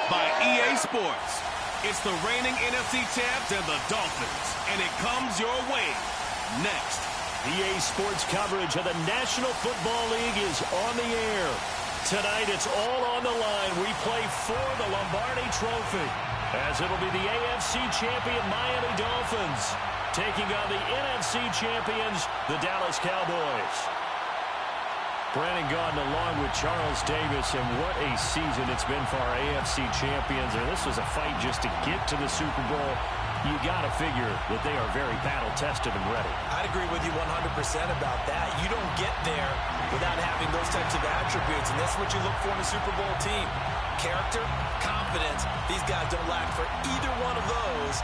by EA Sports. It's the reigning NFC champs and the Dolphins, and it comes your way next. EA Sports coverage of the National Football League is on the air. Tonight, it's all on the line. We play for the Lombardi Trophy, as it'll be the AFC champion Miami Dolphins taking on the NFC champions, the Dallas Cowboys. Brandon Gaudin along with Charles Davis, and what a season it's been for our AFC champions. And this was a fight just to get to the Super Bowl. You got to figure that they are very battle-tested and ready. I'd agree with you 100% about that. You don't get there without having those types of attributes, and that's what you look for in a Super Bowl team. Character, confidence. These guys don't lack for either one of those.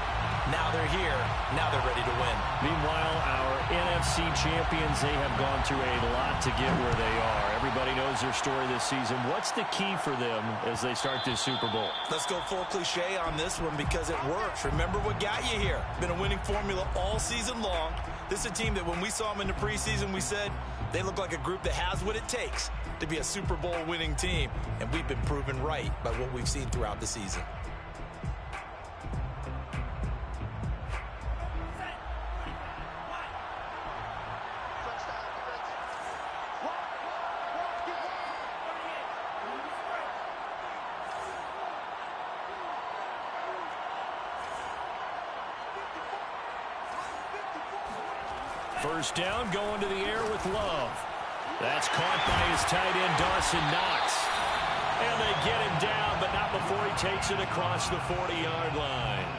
Now they're here. Now they're ready to win. Meanwhile, our NFC champions, they have gone through a lot to get where they are. Everybody knows their story this season. What's the key for them as they start this Super Bowl? Let's go full cliche on this one because it works. Remember what got you here. Been a winning formula all season long. This is a team that when we saw them in the preseason, we said they look like a group that has what it takes to be a Super Bowl winning team. And we've been proven right by what we've seen throughout the season. First down, going to the air with Love. That's caught by his tight end, Dawson Knox. And they get him down, but not before he takes it across the 40-yard line.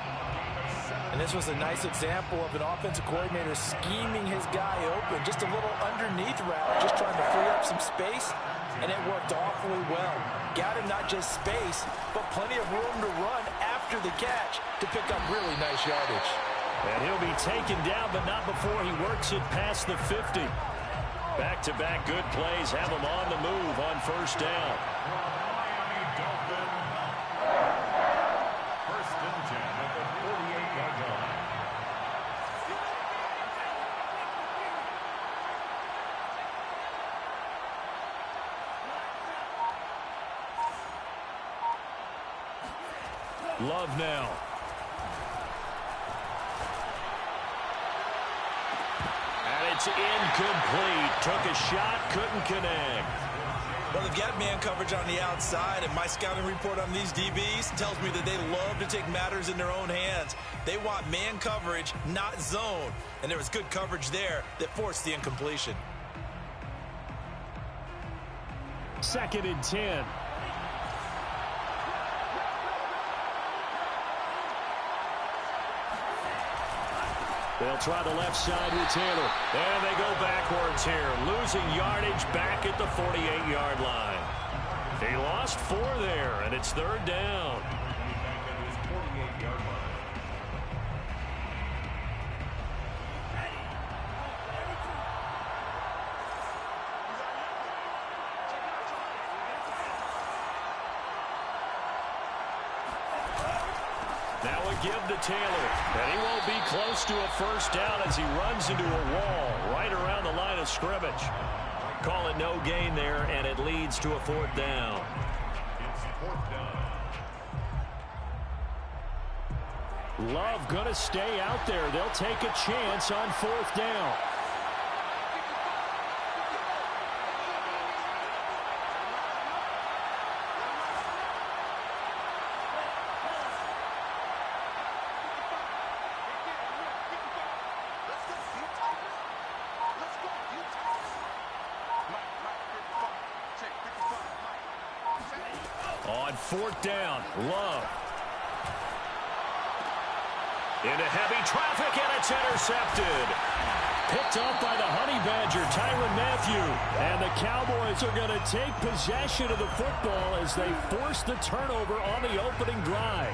And this was a nice example of an offensive coordinator scheming his guy open. Just a little underneath route, just trying to free up some space, and it worked awfully well. Got him not just space, but plenty of room to run after the catch to pick up really nice yardage. And he'll be taken down, but not before he works it past the 50. Back-to-back good plays have him on the move on first down. Miami Dolphins. First and 10 at the 48-yard line. Love now. It's incomplete. Took a shot, couldn't connect. Well, they've got man coverage on the outside, and my scouting report on these DBs tells me that they love to take matters in their own hands. They want man coverage, not zone. And there was good coverage there that forced the incompletion. 2nd and 10. They'll try the left side with Taylor. And they go backwards here. Losing yardage back at the 48-yard line. They lost 4 there, and it's 3rd down. Back at his 48-yard line. Now a give to Taylor, and he won't be close to a first down as he runs into a wall right around the line of scrimmage. Call it no gain there, and it leads to a 4th down. It's 4th down. Love going to stay out there. They'll take a chance on 4th down. On 4th down, Love. Into heavy traffic, and it's intercepted. Picked up by the Honey Badger, Tyrann Mathieu. And the Cowboys are going to take possession of the football as they force the turnover on the opening drive.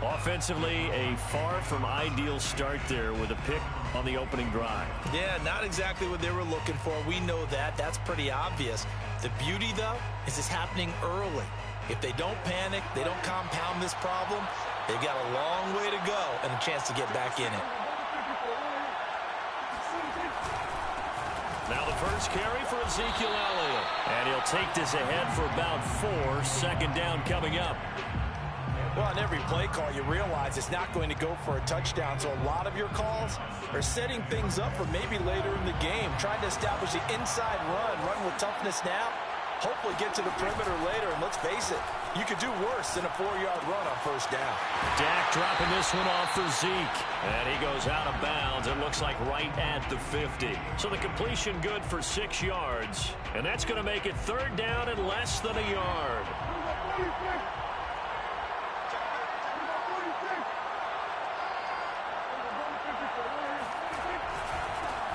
Offensively, a far from ideal start there with a pick on the opening drive. Yeah, not exactly what they were looking for. We know that. That's pretty obvious. The beauty, though, is it's happening early. If they don't panic, they don't compound this problem, they've got a long way to go and a chance to get back in it. Now the first carry for Ezekiel Elliott. And he'll take this ahead for about 4. 2nd down coming up. Well, on every play call, you realize it's not going to go for a touchdown, so a lot of your calls are setting things up for maybe later in the game, trying to establish the inside run with toughness now, hopefully get to the perimeter later, and let's face it, you could do worse than a 4-yard run on first down. Dak dropping this one off for Zeke, and he goes out of bounds. It looks like right at the 50. So the completion good for 6 yards, and that's going to make it 3rd down and less than a yard.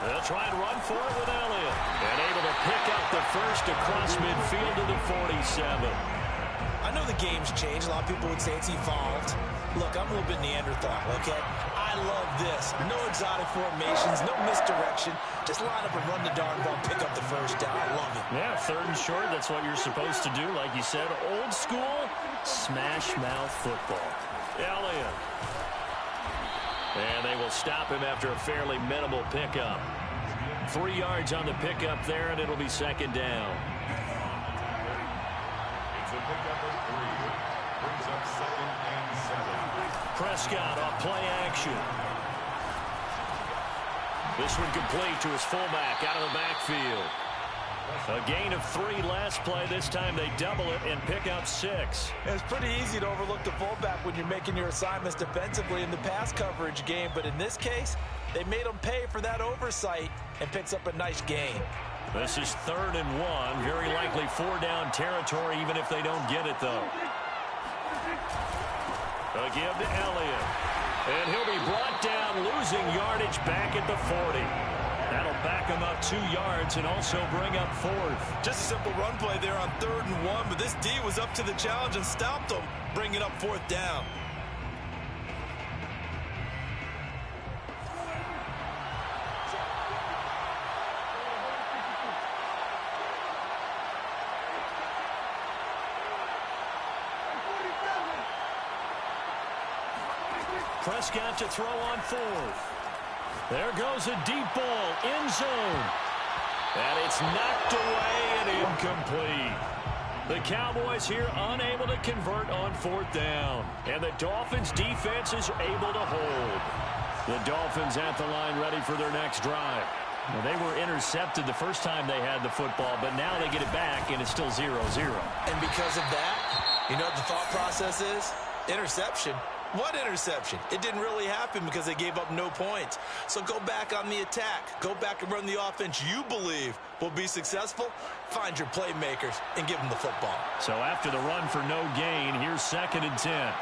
They'll try and run for it with Elliott. And able to pick up the first across midfield to the 47. I know the game's changed. A lot of people would say it's evolved. Look, I'm a little bit Neanderthal, okay? I love this. No exotic formations, no misdirection. Just line up and run the darn ball, pick up the first down. I love it. Yeah, 3rd and short, that's what you're supposed to do. Like you said, old school, smash mouth football. Elliott. And they will stop him after a fairly minimal pickup. 3 yards on the pickup there, and it'll be 2nd down. It's a pickup of 3. Brings up 2nd and 7. Prescott off play action. This one complete to his fullback out of the backfield. A gain of 3 last play. This time they double it and pick up 6. It's pretty easy to overlook the fullback when you're making your assignments defensively in the pass coverage game, but in this case, they made him pay for that oversight and picks up a nice gain. This is 3rd and 1. Very likely 4-down territory, even if they don't get it, though. A give to Elliott. And he'll be brought down, losing yardage back at the 40. That'll back him up 2 yards and also bring up 4th. Just a simple run play there on 3rd and 1, but this D was up to the challenge and stopped them, bringing up 4th down. Prescott to throw on 4th. There goes a deep ball, end zone. And it's knocked away and incomplete. The Cowboys here unable to convert on 4th down. And the Dolphins defense is able to hold. The Dolphins at the line ready for their next drive. Well, they were intercepted the first time they had the football, but now they get it back and it's still 0-0. And because of that, you know what the thought process is? Interception. What interception? It didn't really happen because they gave up no points. So go back on the attack. Go back and run the offense you believe will be successful. Find your playmakers and give them the football. So after the run for no gain, here's 2nd and 10.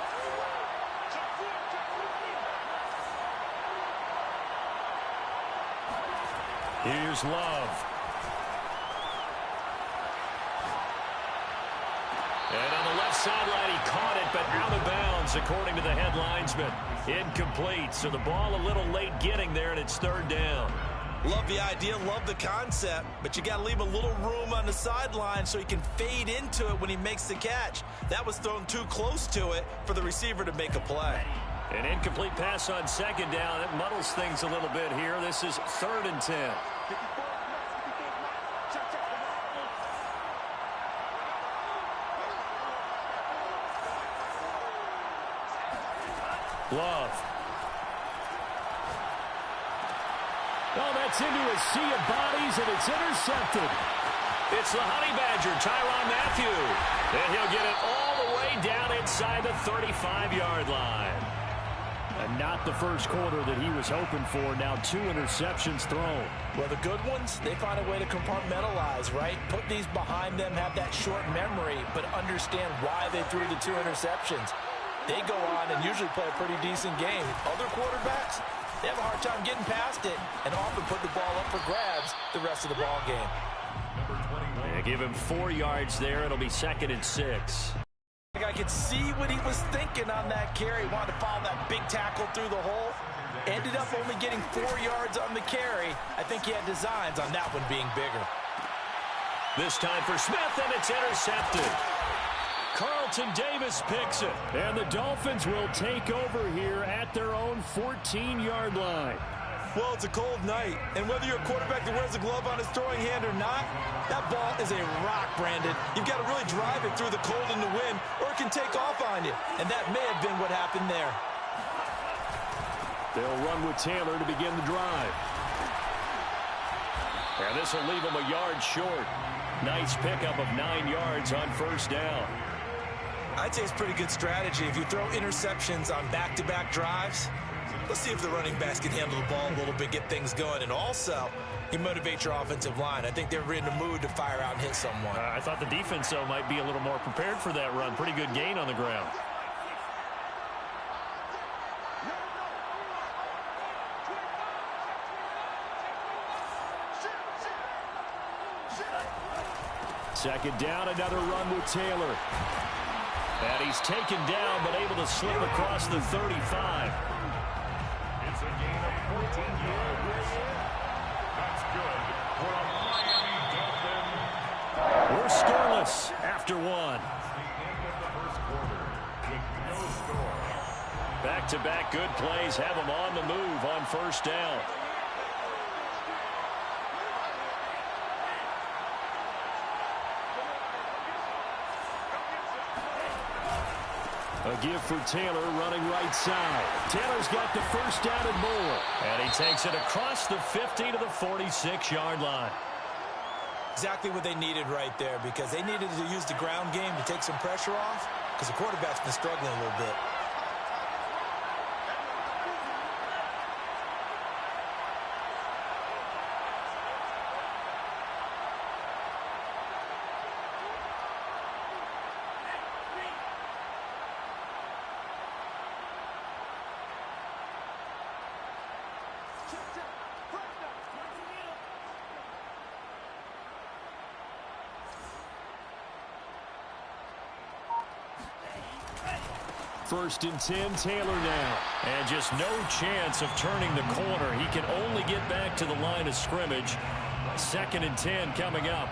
Here's Love. And on the left sideline, he caught it, but out of bounds, according to the head linesman. Incomplete, so the ball a little late getting there, and it's 3rd down. Love the idea, love the concept, but you got to leave a little room on the sideline so he can fade into it when he makes the catch. That was thrown too close to it for the receiver to make a play. An incomplete pass on 2nd down. It muddles things a little bit here. This is 3rd and 10. Love. Oh, that's into a sea of bodies, and it's intercepted. It's the Honey Badger, Tyrann Mathieu. And he'll get it all the way down inside the 35-yard line. And not the first quarter that he was hoping for. Now 2 interceptions thrown. Well, the good ones, they find a way to compartmentalize, right? Put these behind them, have that short memory, but understand why they threw the 2 interceptions. They go on and usually play a pretty decent game. Other quarterbacks, they have a hard time getting past it and often put the ball up for grabs the rest of the ball game. Yeah, give him 4 yards there. It'll be 2nd and 6. I could see what he was thinking on that carry. Wanted to follow that big tackle through the hole. Ended up only getting 4 yards on the carry. I think he had designs on that one being bigger. This time for Smith, and it's intercepted. Carlton Davis picks it, and the Dolphins will take over here at their own 14-yard line. Well, it's a cold night, and whether you're a quarterback that wears a glove on his throwing hand or not, that ball is a rock, Brandon. You've got to really drive it through the cold and the wind, or it can take off on you, and that may have been what happened there. They'll run with Taylor to begin the drive. And this will leave them a yard short. Nice pickup of 9 yards on first down. I'd say it's pretty good strategy. If you throw interceptions on back-to-back drives, let's see if the running backs can handle the ball a little bit, get things going, and also you motivate your offensive line. I think they're in the mood to fire out and hit someone. I thought the defense, though, might be a little more prepared for that run. Pretty good gain on the ground. Second down, another run with Taylor. And he's taken down, but able to slip across the 35. It's a gain of 14 yards. That's good for a Miami Dolphin. We're scoreless after one. The end of the first quarter with no score. Back-to-back good plays have them on the move on first down. A give for Taylor running right side. Taylor's got the first down and more. And he takes it across the 50 to the 46-yard line. Exactly what they needed right there, because they needed to use the ground game to take some pressure off, because the quarterback's been struggling a little bit. First and 10, Taylor now. And just no chance of turning the corner. He can only get back to the line of scrimmage. Second and 10 coming up.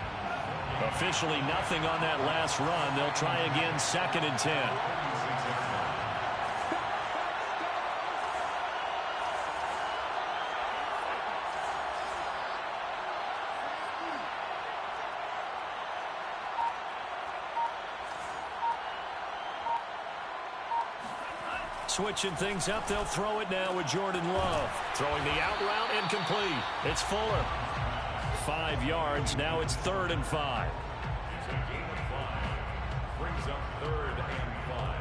Officially nothing on that last run. They'll try again, second and 10. Switching things up, they'll throw it now with Jordan Love. Throwing the out route incomplete. It's Fuller. 5 yards, now it's 3rd and 5. It's a gain of 5. Brings up 3rd and 5.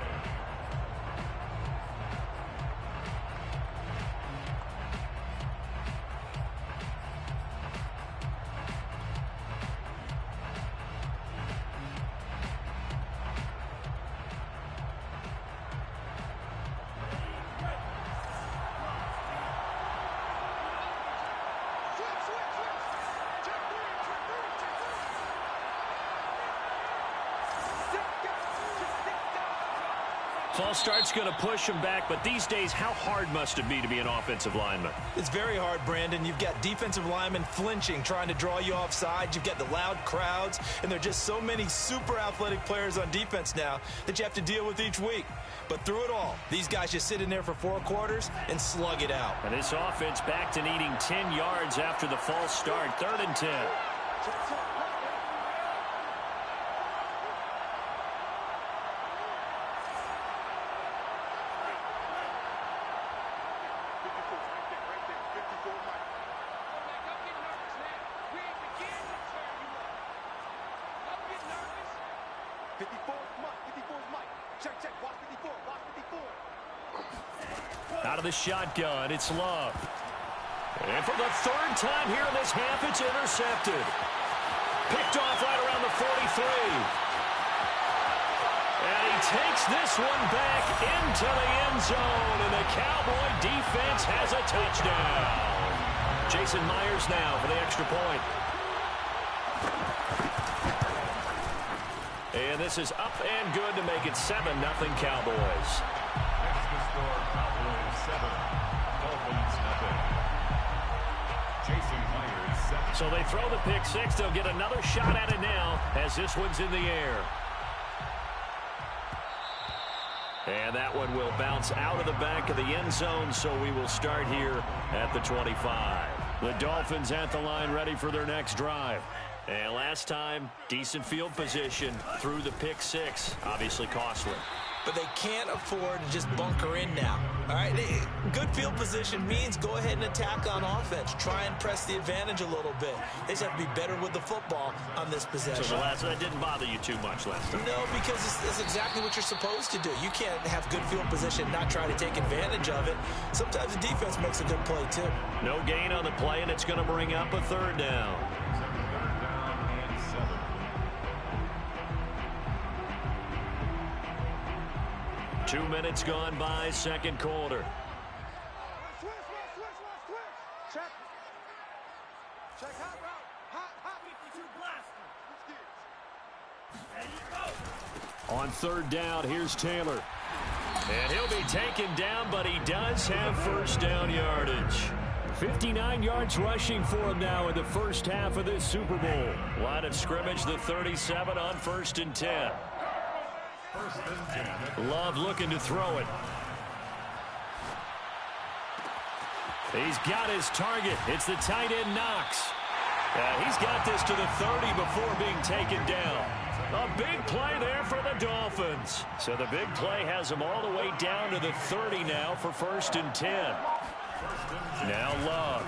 False start's going to push him back, but these days, how hard must it be to be an offensive lineman? It's very hard, Brandon. You've got defensive linemen flinching, trying to draw you offside. You've got the loud crowds, and there are just so many super athletic players on defense now that you have to deal with each week. But through it all, these guys just sit in there for 4 quarters and slug it out. And this offense back to needing 10 yards after the false start. 3rd and 10. Out of the shotgun, it's Love. And for the 3rd time here in this half, it's intercepted. Picked off right around the 43. And he takes this one back into the end zone, and the Cowboy defense has a touchdown. Jason Myers now for the extra point. And this is up and good to make it 7-0 Cowboys. That's the score. Cowboys 7, Dolphins nothing. Jason Myers 7. So they throw the pick six. They'll get another shot at it now as this one's in the air. And that one will bounce out of the back of the end zone, so we will start here at the 25. The Dolphins at the line ready for their next drive. And last time, decent field position through the pick six. Obviously costly. But they can't afford to just bunker in now. All right, good field position means go ahead and attack on offense. Try and press the advantage a little bit. They just have to be better with the football on this possession. So that didn't bother you too much last time? No, because it's exactly what you're supposed to do. You can't have good field position and not try to take advantage of it. Sometimes the defense makes a good play, too. No gain on the play, and it's going to bring up a third down. 2 minutes gone by, second quarter. Switch. Check. Check hot route. Hot. 52 blaster. On third down, here's Taylor. And he'll be taken down, but he does have first down yardage. 59 yards rushing for him now in the first half of this Super Bowl. Line of scrimmage, the 37 on 1st and 10. Love looking to throw it. He's got his target. It's the tight end Knox. He's got this to the 30 before being taken down. A big play there for the Dolphins. So the big play has him all the way down to the 30 now for 1st and 10. Now Love.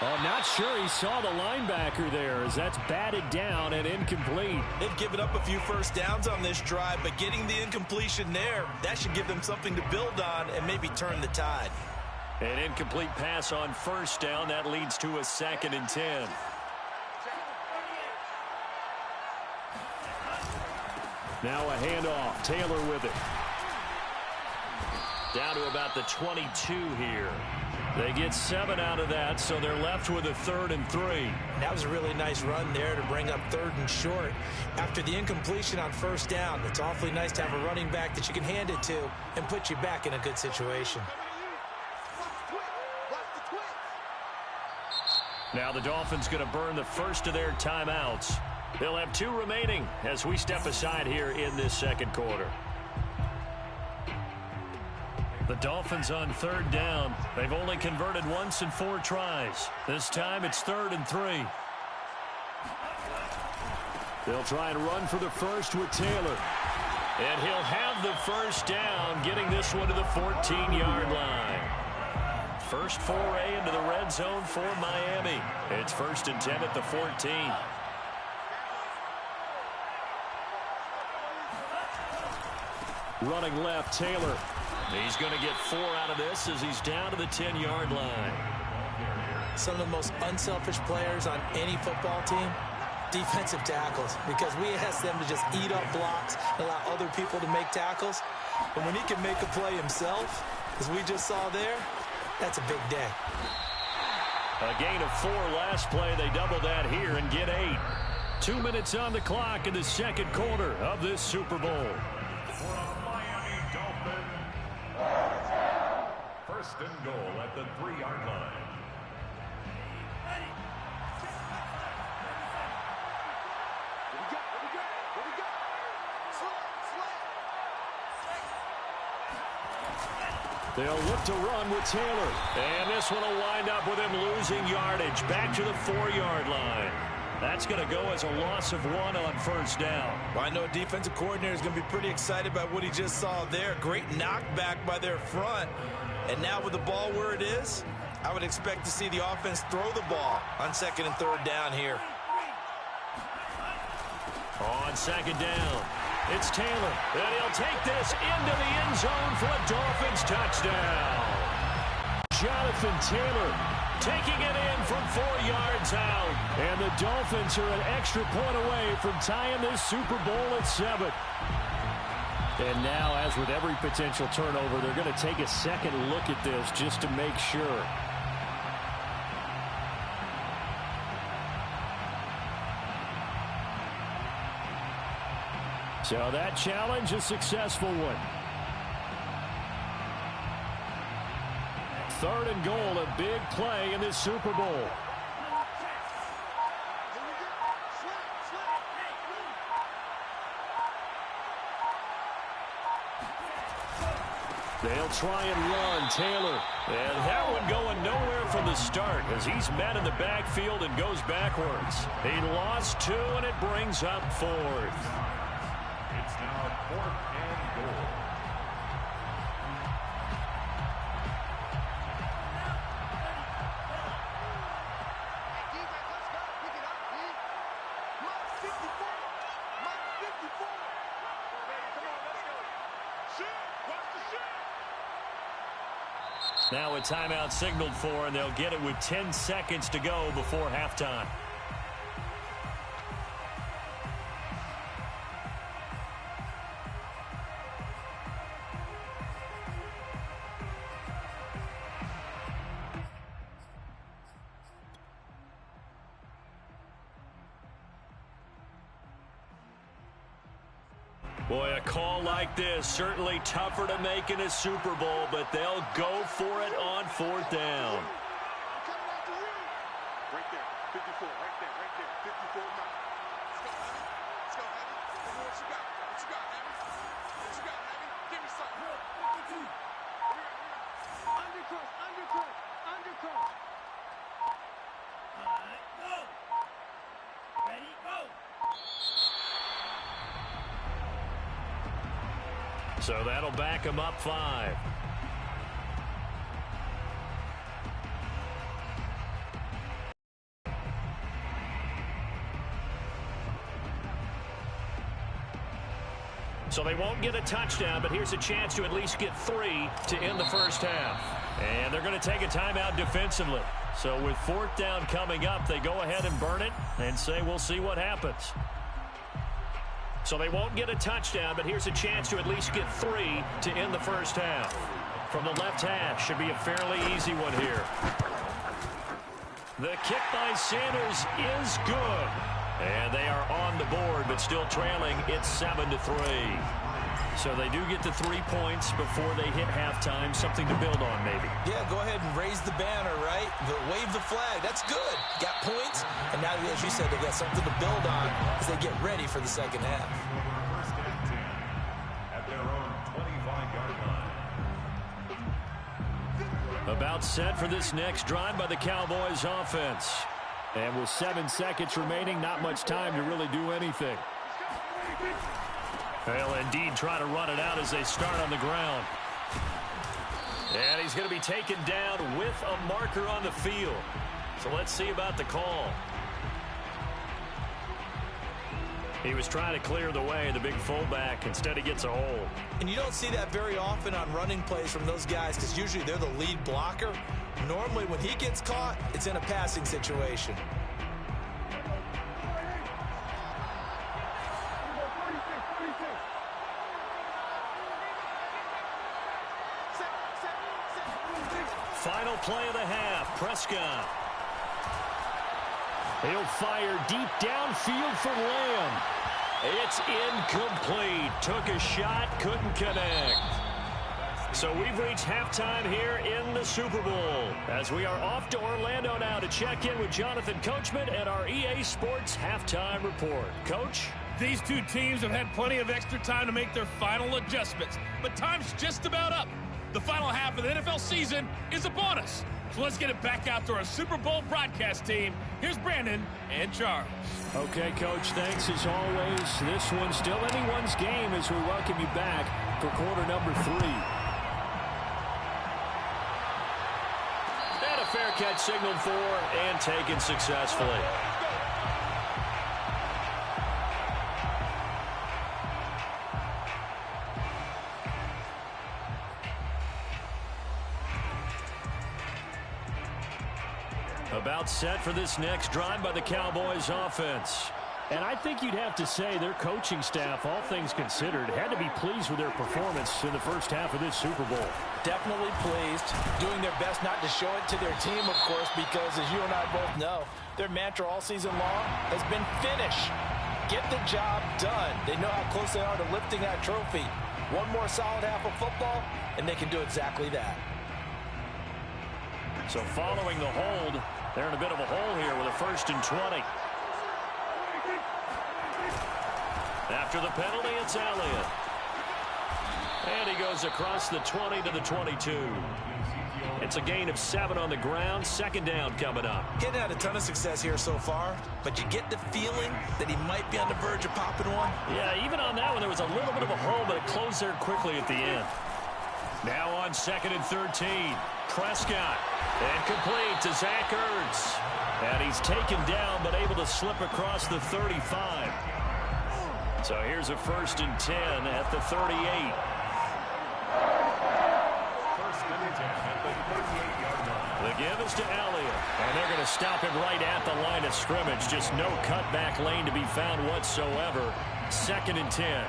Oh, not sure he saw the linebacker there as that's batted down and incomplete. They've given up a few first downs on this drive, but getting the incompletion there, that should give them something to build on and maybe turn the tide. An incomplete pass on first down. That leads to a 2nd and 10. Now a handoff. Taylor with it. Down to about the 22 here. They get 7 out of that, so they're left with a 3rd and 3. That was a really nice run there to bring up 3rd and short. After the incompletion on first down, it's awfully nice to have a running back that you can hand it to and put you back in a good situation. Now the Dolphins going to burn the first of their timeouts. They'll have 2 remaining as we step aside here in this second quarter. The Dolphins on 3rd down. They've only converted once in 4 tries. This time it's 3rd and 3. They'll try and run for the first with Taylor. And he'll have the first down, getting this one to the 14-yard line. First foray into the red zone for Miami. It's 1st and 10 at the 14. Running left, Taylor. He's going to get 4 out of this as he's down to the 10-yard line. Some of the most unselfish players on any football team, defensive tackles, because we ask them to just eat up blocks, allow other people to make tackles. But when he can make a play himself, as we just saw there, that's a big day. A gain of 4 last play. They double that here and get 8. 2 minutes on the clock in the second quarter of this Super Bowl. First and goal at the 3-yard line. They'll look to run with Taylor. And this one will wind up with him losing yardage back to the 4-yard line. That's going to go as a loss of 1 on first down. Well, I know a defensive coordinator is going to be pretty excited about what he just saw there. Great knockback by their front. And now with the ball where it is, I would expect to see the offense throw the ball on 2nd and 3rd down here. On 2nd down, it's Taylor. And he'll take this into the end zone for a Dolphins touchdown. Jonathan Taylor taking it in from 4 yards out. And the Dolphins are an extra point away from tying this Super Bowl at 7. And now, as with every potential turnover, they're going to take a second look at this just to make sure. So that challenge, a successful one. 3rd and goal, a big play in this Super Bowl. They'll try and run Taylor. And that one going nowhere from the start as he's met in the backfield and goes backwards. He lost 2, and it brings up 4th. It's now 4th and goal. Now a timeout signaled for, and they'll get it with 10 seconds to go before halftime. Boy, a call like this, certainly tougher to make in a Super Bowl, but they'll go for it on 4th down. Right there, 54, right there, 54 miles. Let's go, Heavy. Let's go, Heavy. What you got? What you got, Heavy? What you got, Heavy? Give me something. Undercut, undercut, undercut. All right, go. Ready, go. So that'll back him up 5. So they won't get a touchdown, but here's a chance to at least get 3 to end the first half. And they're going to take a timeout defensively. So with 4th down coming up, they go ahead and burn it and say we'll see what happens. So they won't get a touchdown, but here's a chance to at least get 3 to end the first half. From the left hash, should be a fairly easy one here. The kick by Sanders is good. And they are on the board, but still trailing. It's 7-3. So they do get the 3 points before they hit halftime. Something to build on, maybe. Yeah, go ahead and raise the banner, right? Wave the flag. That's good. Got points. And now, as you said, they got something to build on as they get ready for the second half. First and 10 at their own 25-yard line. About set for this next drive by the Cowboys offense. And with 7 seconds remaining, not much time to really do anything. They'll indeed try to run it out as they start on the ground. And he's going to be taken down with a marker on the field. So let's see about the call. He was trying to clear the way, the big fullback. Instead, he gets a hold. And you don't see that very often on running plays from those guys because usually they're the lead blocker. Normally, when he gets caught, it's in a passing situation. Final play of the half, Prescott. He'll fire deep downfield for Lamb. It's incomplete. Took a shot, couldn't connect. So we've reached halftime here in the Super Bowl as we are off to Orlando now to check in with Jonathan Coachman and our EA Sports Halftime Report. Coach? These two teams have had plenty of extra time to make their final adjustments, but time's just about up. The final half of the NFL season is upon us. So let's get it back out to our Super Bowl broadcast team. Here's Brandon and Charles. Okay, Coach, thanks as always. This one's still anyone's game as we welcome you back for quarter number 3. And a fair catch signaled for and taken successfully. About set for this next drive by the Cowboys offense. And I think you'd have to say their coaching staff, all things considered, had to be pleased with their performance in the first half of this Super Bowl. Definitely pleased, doing their best not to show it to their team, of course, because as you and I both know, their mantra all season long has been finish. Get the job done. They know how close they are to lifting that trophy. One more solid half of football, and they can do exactly that. So following the hold, they're in a bit of a hole here with a 1st and 20. After the penalty, it's Elliott. And he goes across the 20 to the 22. It's a gain of 7 on the ground. Second down coming up. Getting had a ton of success here so far, but you get the feeling that he might be on the verge of popping one. Yeah, even on that one, there was a little bit of a hole, but it closed there quickly at the end. Now on 2nd and 13. Prescott. And complete to Zach Ertz. And he's taken down, but able to slip across the 35. So here's a 1st and 10 at the 38. 1st and 10 at the 38-yard line. The give is to Elliott. And they're going to stop him right at the line of scrimmage. Just no cutback lane to be found whatsoever. 2nd and 10.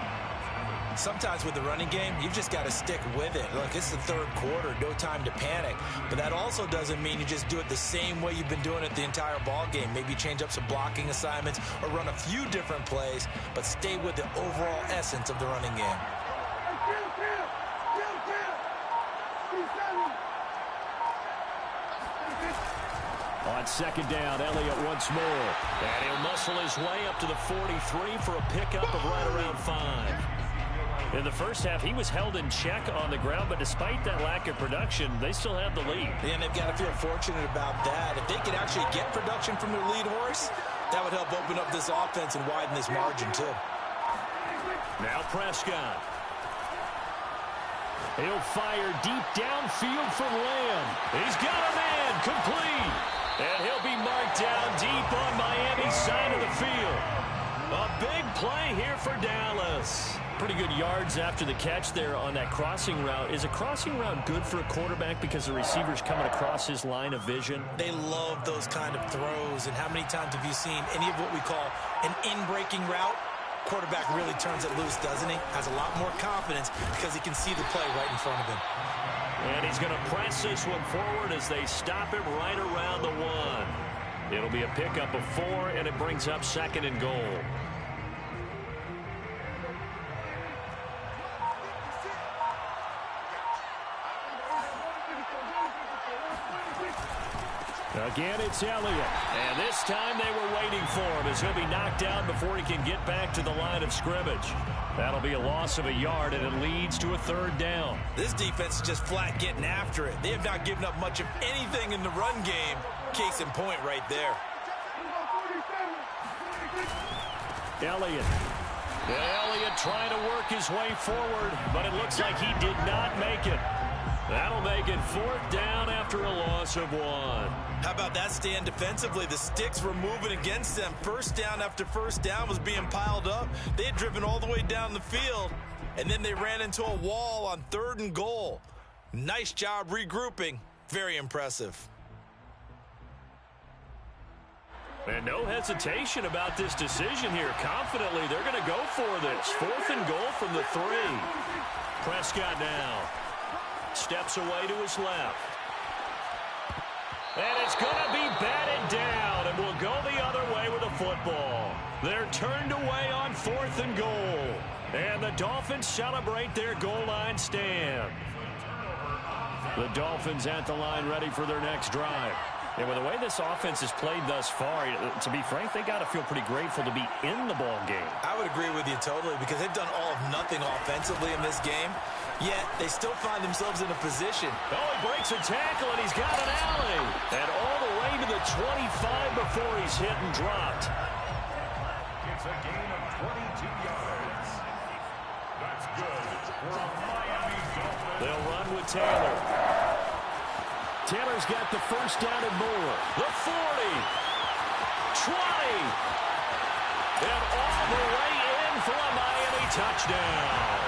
Sometimes with the running game, you've just got to stick with it. Look, it's the 3rd quarter, no time to panic. But that also doesn't mean you just do it the same way you've been doing it the entire ball game. Maybe change up some blocking assignments or run a few different plays, but stay with the overall essence of the running game. On 2nd down, Elliott once more. And he'll muscle his way up to the 43 for a pickup of right around 5. In the first half, he was held in check on the ground, but despite that lack of production, they still have the lead. And they've got to feel fortunate about that. If they could actually get production from their lead horse, that would help open up this offense and widen this margin, too. Now Prescott. He'll fire deep downfield for Lamb. He's got a man complete. And he'll be marked down deep on Miami's side of the field. A big play here for Dallas. Pretty good yards after the catch there on that crossing route. Is a crossing route good for a quarterback because the receiver's coming across his line of vision? They love those kind of throws. And how many times have you seen any of what we call an in-breaking route? Quarterback really turns it loose, doesn't he? Has a lot more confidence because he can see the play right in front of him. And he's going to press this one forward as they stop him right around the 1. It'll be a pickup of 4, and it brings up 2nd and goal. Again, it's Elliott. And this time they were waiting for him as he'll be knocked down before he can get back to the line of scrimmage. That'll be a loss of a yard, and it leads to a 3rd down. This defense is just flat getting after it. They have not given up much of anything in the run game. Case in point right there. Elliott. And Elliott trying to work his way forward, but it looks like he did not make it. That'll make it 4th down after a loss of 1. How about that stand defensively? The sticks were moving against them. 1st down after 1st down was being piled up. They had driven all the way down the field, and then they ran into a wall on 3rd and goal. Nice job regrouping. Very impressive. And no hesitation about this decision here. Confidently, they're going to go for this. 4th and goal from the 3. Prescott now steps away to his left. And it's going to be batted down, and will go the other way with the football. They're turned away on 4th and goal. And the Dolphins celebrate their goal line stand. The Dolphins at the line ready for their next drive. And with the way this offense has played thus far, to be frank, they got to feel pretty grateful to be in the ball game. I would agree with you totally because they've done all of nothing offensively in this game, yet they still find themselves in a position. Oh, he breaks a tackle, and he's got an alley. And all the way to the 25 before he's hit and dropped. It's a gain of 22 yards. That's good for a Miami Dolphins. They'll run with Taylor. Taylor's got the 1st down and more. The 40. 20. And all the way in for a Miami touchdown.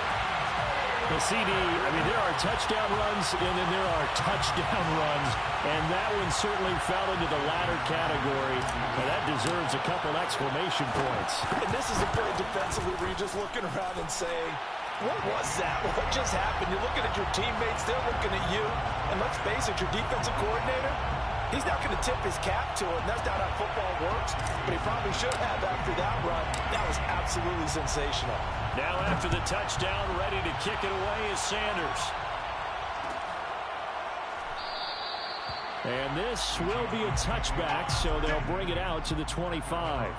The CD, I mean, there are touchdown runs, and then there are touchdown runs, and that one certainly fell into the latter category, and that deserves a couple exclamation points. And this is a play defensively where you're just looking around and saying, what was that? What just happened? You're looking at your teammates, they're looking at you, and let's face it, your defensive coordinator, he's not going to tip his cap to it, and that's not how football works, but he probably should have after that run. That was absolutely sensational. Now after the touchdown, ready to kick it away is Sanders. And this will be a touchback, so they'll bring it out to the 25.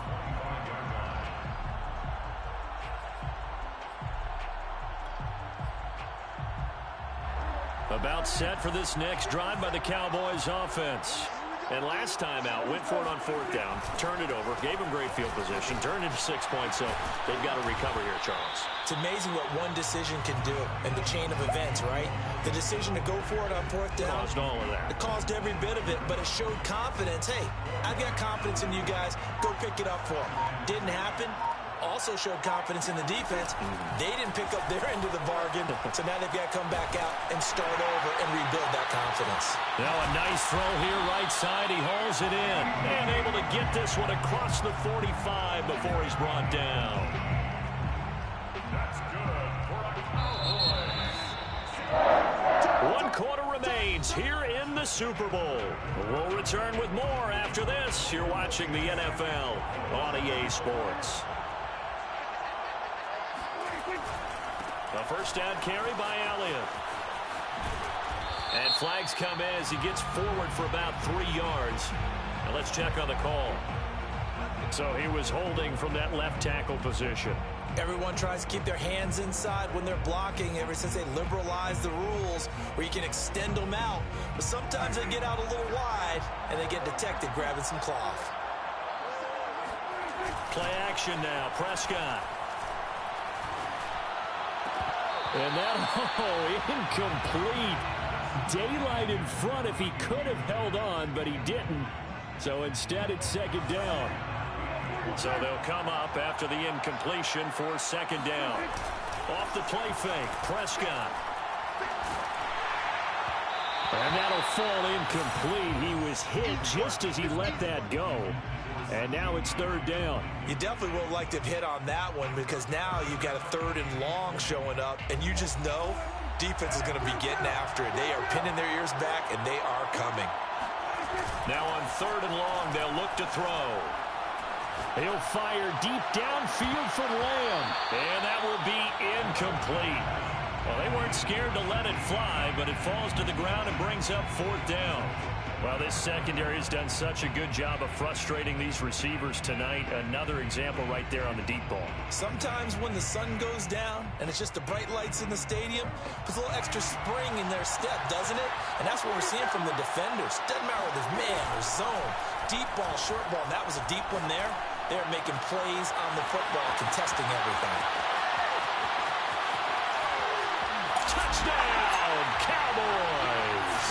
About set for this next drive by the Cowboys offense. And last time out, went for it on 4th down, turned it over, gave them great field position, turned into 6 points, so they've got to recover here, Charles. It's amazing what one decision can do in the chain of events, right? The decision to go for it on 4th down. Caused all of that. It caused every bit of it, but it showed confidence. Hey, I've got confidence in you guys. Go pick it up for them. Didn't happen. Also showed confidence in the defense. They didn't pick up their end of the bargain, so now they've got to come back out and start over and rebuild that confidence. Now a nice throw here, right side. He hauls it in and able to get this one across the 45 before he's brought down. That's good for a Cowboys. 1 quarter remains here in the Super Bowl. We'll return with more after this. You're watching the NFL on EA Sports. A first down carry by Elliott. And flags come in as he gets forward for about 3 yards. Now let's check on the call. So he was holding from that left tackle position. Everyone tries to keep their hands inside when they're blocking ever since they liberalized the rules where you can extend them out. But sometimes they get out a little wide and they get detected grabbing some cloth. Play action now. Prescott. And that, incomplete. Daylight in front if he could have held on, but he didn't. So instead, it's 2nd down. So they'll come up after the incompletion for 2nd down. Off the play fake, Prescott. And that'll fall incomplete. He was hit just as he let that go. And now it's 3rd down. You definitely would have liked to have hit on that one because now you've got a 3rd and long showing up, and you just know defense is going to be getting after it. They are pinning their ears back, and they are coming. Now on 3rd and long, they'll look to throw. He'll fire deep downfield for Lamb, and that will be incomplete. Well, they weren't scared to let it fly, but it falls to the ground and brings up 4th down. Well, this secondary has done such a good job of frustrating these receivers tonight. Another example right there on the deep ball. Sometimes when the sun goes down and it's just the bright lights in the stadium, puts a little extra spring in their step, doesn't it? And that's what we're seeing from the defenders. Doesn't matter whether it's man or zone, deep ball, short ball. And that was a deep one there. They're making plays on the football, contesting everything. Touchdown, Cowboys!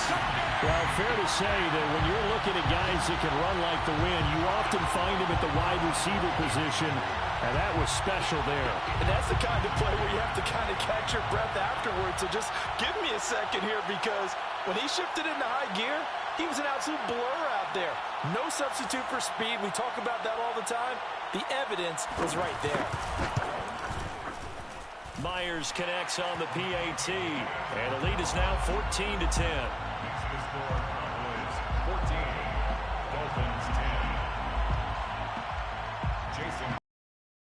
Well, fair to say that when you're looking at guys that can run like the wind, you often find them at the wide receiver position, and that was special there. And that's the kind of play where you have to kind of catch your breath afterwards. So just give me a second here because when he shifted into high gear, he was an absolute blur out there. No substitute for speed. We talk about that all the time. The evidence was right there. Myers connects on the PAT, and the lead is now 14-10. Cowboys 14, Dolphins 10. Jason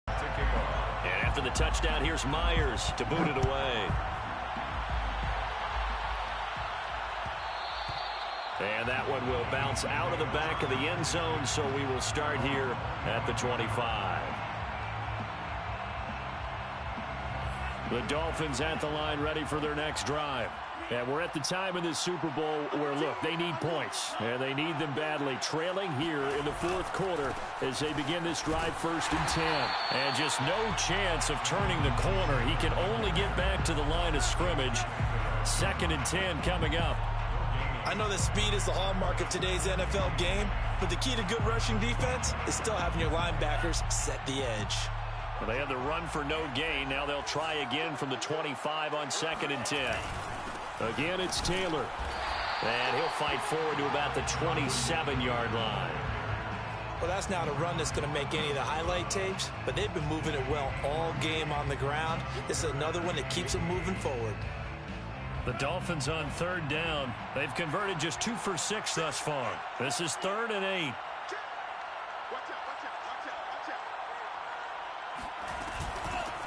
to kick off. And after the touchdown, here's Myers to boot it away. And that one will bounce out of the back of the end zone, so we will start here at the 25. The Dolphins at the line ready for their next drive. And we're at the time in this Super Bowl where, look, they need points. And they need them badly. Trailing here in the 4th quarter as they begin this drive 1st and 10. And just no chance of turning the corner. He can only get back to the line of scrimmage. 2nd and 10 coming up. I know that speed is the hallmark of today's NFL game, but the key to good rushing defense is still having your linebackers set the edge. Well, they had the run for no gain. Now they'll try again from the 25 on 2nd and 10. Again, it's Taylor. And he'll fight forward to about the 27-yard line. Well, that's not a run that's going to make any of the highlight tapes, but they've been moving it well all game on the ground. This is another one that keeps them moving forward. The Dolphins on 3rd down. They've converted just 2 for 6 thus far. This is 3rd and 8.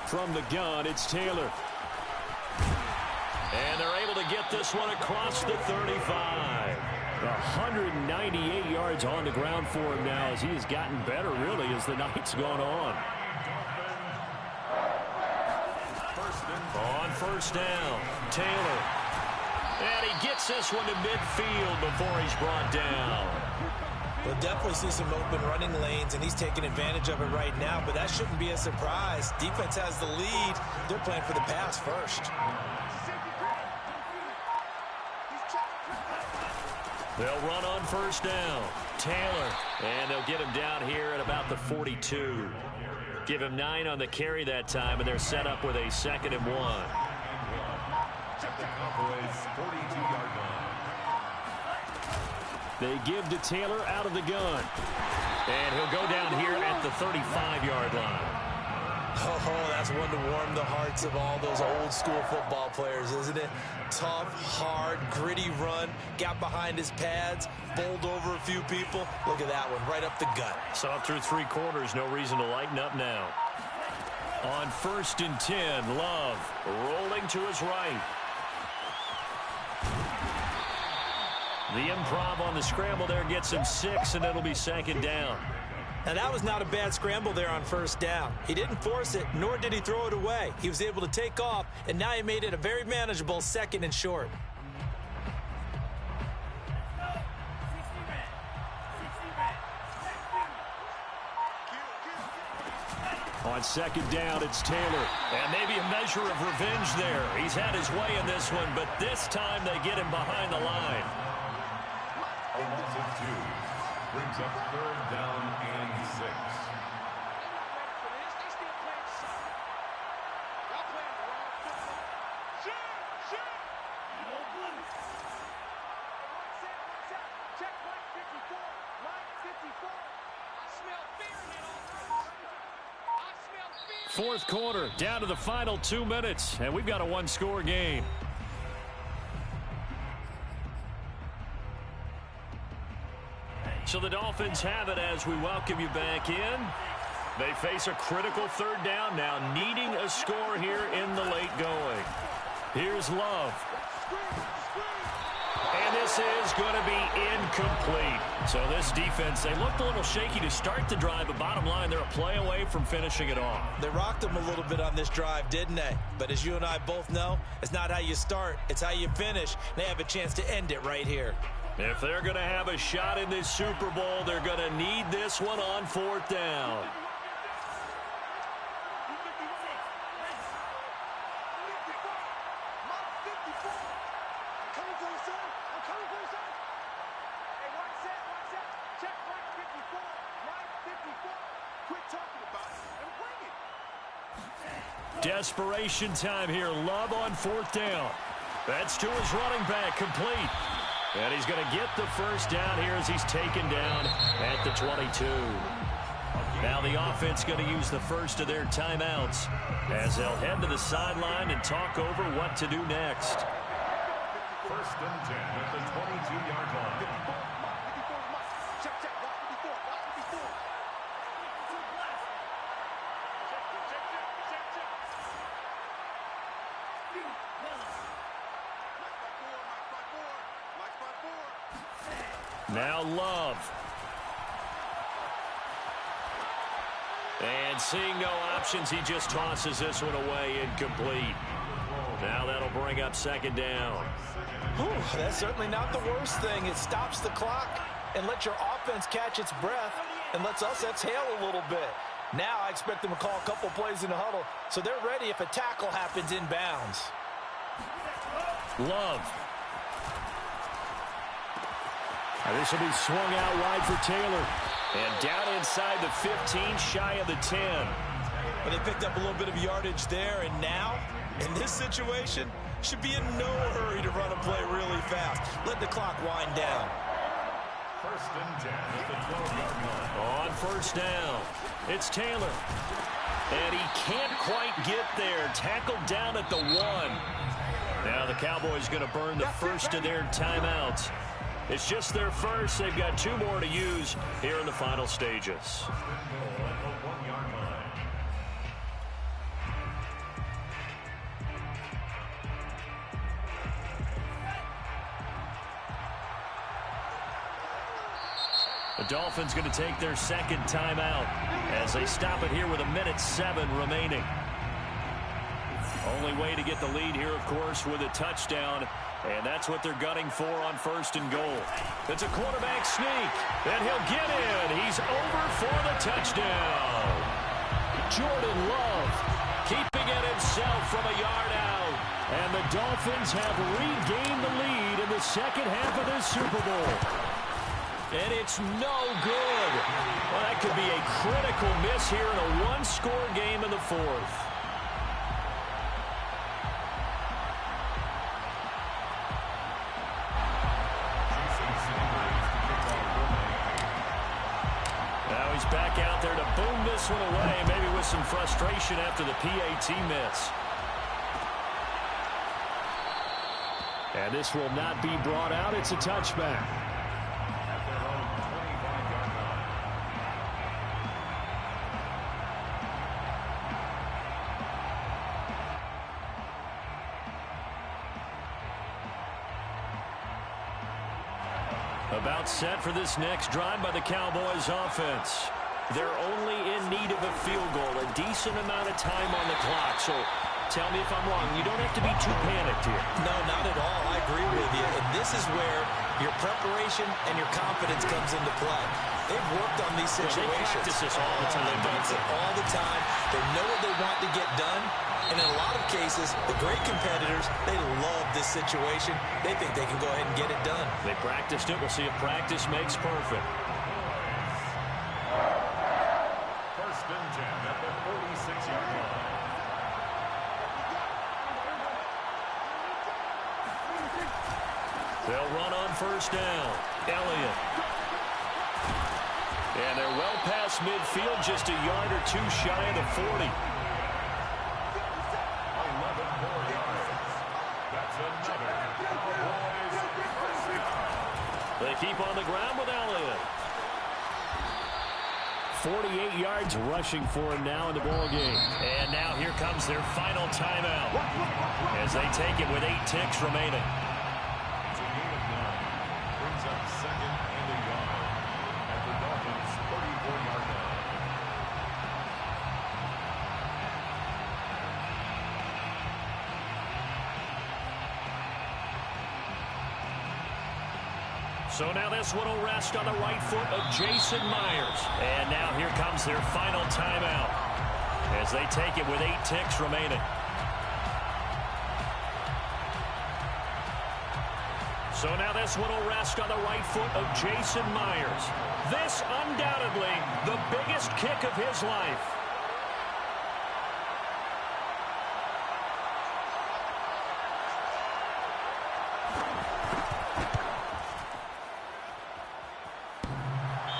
From the gun, it's Taylor. And they're able to get this one across the 35. 198 yards on the ground for him now as he has gotten better, really, as the night's gone on. On 1st down, Taylor. And he gets this one to midfield before he's brought down. We'll definitely see some open running lanes, and he's taking advantage of it right now, but that shouldn't be a surprise. Defense has the lead. They're playing for the pass first. They'll run on first down. Taylor, and they'll get him down here at about the 42. Give him 9 on the carry that time, and they're set up with a 2nd and 1. At the Cowboys' 42-yard line. They give to Taylor out of the gun. And he'll go down here at the 35-yard line. Oh, that's one to warm the hearts of all those old school football players, isn't it? Tough, hard, gritty run, got behind his pads, bowled over a few people. Look at that one, right up the gut. Saw through 3 quarters, no reason to lighten up now. On 1st and 10, Love rolling to his right. The improv on the scramble there gets him 6, and it'll be 2nd down. Now, that was not a bad scramble there on 1st down. He didn't force it, nor did he throw it away. He was able to take off, and now he made it a very manageable 2nd and short. On 2nd down, it's Taylor. And maybe a measure of revenge there. He's had his way in this one, but this time they get him behind the line. A loss of 2 brings up 3rd down and 6. Check line 54, line 54. I smell fear in it all. 4th quarter, down to the final 2 minutes, and we've got a 1-score game. So the Dolphins have it as we welcome you back in. They face a critical 3rd down now, needing a score here in the late going. Here's Love. And this is going to be incomplete. So this defense, they looked a little shaky to start the drive, but bottom line, they're a play away from finishing it off. They rocked him a little bit on this drive, didn't they? But as you and I both know, it's not how you start, it's how you finish. They have a chance to end it right here. If they're going to have a shot in this Super Bowl, they're going to need this one on 4th down. Desperation time here. Love on 4th down. That's to his running back, complete. And he's going to get the 1st down here as he's taken down at the 22. Now the offense going to use the first of their timeouts as they'll head to the sideline and talk over what to do next. 1st and 10 at the 22-yard line. Now Love. And seeing no options, he just tosses this one away, incomplete. Now that'll bring up 2nd down. That's certainly not the worst thing. It stops the clock and lets your offense catch its breath and lets us exhale a little bit. Now I expect them to call a couple plays in the huddle, so they're ready if a tackle happens inbounds. Love. This will be swung out wide for Taylor. And down inside the 15, shy of the 10. But they picked up a little bit of yardage there, and now, in this situation, should be in no hurry to run a play really fast. Let the clock wind down. 1st and 10 at the 12-yard line. On 1st down, it's Taylor. And he can't quite get there. Tackled down at the 1. Now the Cowboys going to burn the first of their timeouts. It's just their first. They've got 2 more to use here in the final stages. The Dolphins going to take their 2nd timeout as they stop it here with 1:07 remaining. Only way to get the lead here, of course, with a touchdown. And that's what they're gunning for on 1st and goal. It's a quarterback sneak. And he'll get in. He's over for the touchdown. Jordan Love keeping it himself from a yard out. And the Dolphins have regained the lead in the second half of this Super Bowl. And it's no good. Well, that could be a critical miss here in a one-score game in the 4th. Now he's back out there to boom this one away, maybe with some frustration after the PAT miss. And this will not be brought out. It's a touchback. About set for this next drive by the Cowboys offense. They're only in need of a field goal, a decent amount of time on the clock. So tell me if I'm wrong. You don't have to be too panicked here. No, not at all. I agree with you. And this is where your preparation and your confidence comes into play. They've worked on these situations. They practice this all the time. They practice it all the time. They know what they want to get done. And in a lot of cases, the great competitors, they love this situation. They think they can go ahead and get it done. They practiced it. We'll see if practice makes perfect. 1st and 10 at the 46-yard line. They'll run on 1st down. Elliott. And they're well past midfield, just a yard or two shy of the 40. 11 more yards. That's another Cowboys first down. They keep on the ground with Elliott. 48 yards rushing for him now in the ball game. And now here comes their final timeout as they take it with 8 ticks remaining. It's a gain of 9. Brings up 2nd and a yard at the Dolphins' 34-yard line. So now this one will rest on the right foot of Jason Myers. And now here comes their final timeout as they take it with 8 ticks remaining. So now this one will rest on the right foot of Jason Myers. This undoubtedly the biggest kick of his life.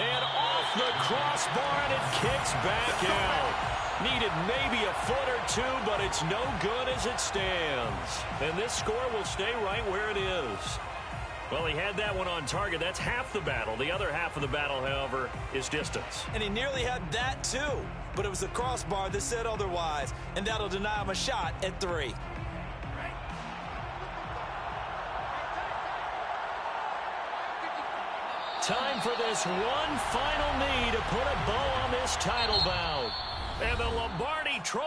And off the crossbar, and it kicks back out. Needed maybe a foot or two, but it's no good as it stands. And this score will stay right where it is. Well, he had that one on target. That's half the battle. The other half of the battle, however, is distance. And he nearly had that too. But it was the crossbar that said otherwise. And that'll deny him a shot at 3. Time for this one final knee to put a bow on this title bout. And the Lombardi Trophy.